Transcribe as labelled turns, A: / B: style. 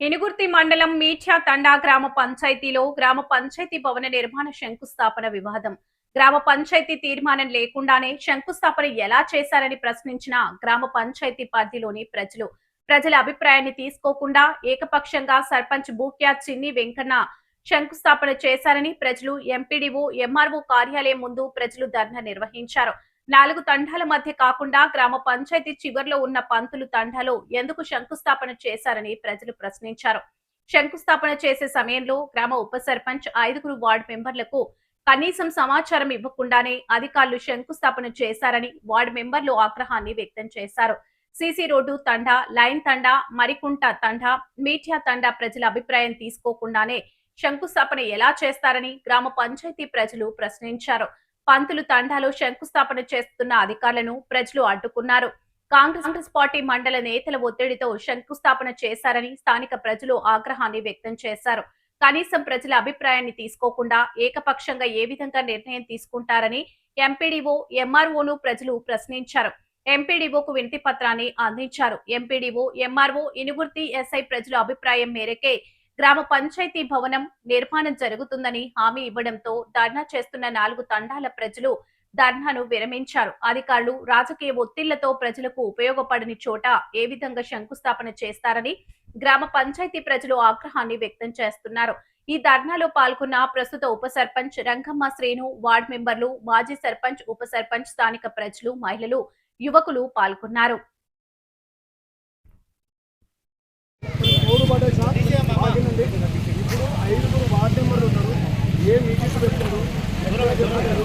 A: ఇనుగుర్తి మండలం మీఠ్యా తండా గ్రామ పంచాయతీలో గ్రామ పంచాయతీ భవన నిర్మాణ శంకుస్థాపన వివాదం. గ్రామ పంచాయతీ తీర్మానం లేకుండానే శంకుస్థాపన ఎలా చేశారని ప్రశ్నించిన గ్రామ పంచాయతీ పరిధిలోని ప్రజల అభిప్రాయాన్ని తీసుకోకుండా ఏకపక్షంగా సర్పంచ్ బూక్యా చిన్ని వెంకన్న శంకుస్థాపన చేశారని ప్రజలు ఎంపీడీఓ ఎంఆర్ఓ కార్యాలయం ముందు ప్రజలు ధర్నా నిర్వహించారు. 4 తండాల మధ్య కాకుండా గ్రామ పంచాయతీ చివర్లో ఉన్న పంతులు తండాలో ఎందుకు శంకుస్థాపన చేశారని ప్రజలు ప్రశ్నించారు. శంకుస్థాపన చేసే సమయంలో గ్రామ ఉప సర్పంచ్ 5 వార్డు మెంబర్లకు కనీసం సమాచారం ఇవ్వకుండానే అధికారులు శంకుస్థాపన చేశారని వార్డు మెంబర్లు ఆగ్రహాన్ని వ్యక్తం చేశారు. సీసీ రోడ్డు తండా, లైన్ తండా, మరికుంట తండా, మీఠ్యా తండా ప్రజల అభిప్రాయం తీసుకోకుండానే శంకుస్థాపన ఎలా చేస్తారని గ్రామ పంచాయతీ ప్రజలు ప్రశ్నించారు. పంతులు తండాలో శంకుస్థాపన చేస్తున్న అధికారులను ప్రజలు అడ్డుకున్నారు. కాంగ్రెస్ పార్టీ మండల నేతల ఒత్తిడితో శంకుస్థాపన చేశారని స్థానిక ప్రజలు ఆగ్రహాన్ని వ్యక్తం చేశారు. కనీసం ప్రజల అభిప్రాయాన్ని తీసుకోకుండా ఏకపక్షంగా ఏ విధంగా నిర్ణయం తీసుకుంటారని ఎంపీడీఓ ఎంఆర్ఓను ప్రజలు ప్రశ్నించారు. ఎంపీడీఓకు వినతి పత్రాన్ని అందించారు. ఎంపీడీఓ ఎంఆర్ఓ ఇనుగుర్తి ఎస్ఐ ప్రజల అభిప్రాయం మేరకే గ్రామ పంచాయతీ భవనం నిర్మాణం జరుగుతుందని హామీ ఇవ్వడంతో ధర్నా చేస్తున్న 4 తండాల ప్రజలు ధర్నాను విరమించారు. అధికారులు రాజకీయ ఒత్తిళ్లతో ప్రజలకు ఉపయోగపడని చోట ఏ విధంగా శంకుస్థాపన చేస్తారని గ్రామ పంచాయతీ ప్రజలు ఆగ్రహాన్ని వ్యక్తం చేస్తున్నారు. ఈ ధర్నాలో పాల్గొన్న ప్రస్తుత ఉప సర్పంచ్ రంగమ్మ శ్రీను, వార్డు మెంబర్లు, మాజీ సర్పంచ్, ఉప సర్పంచ్, స్థానిక ప్రజలు, మహిళలు, యువకులు పాల్గొన్నారు.
B: ఇప్పుడు 5 వార్డు మెంబర్లు ఉన్నారు. ఏ మీటింగ్స్ పెట్టుకున్నారు, ఎక్కడ చెప్పారు,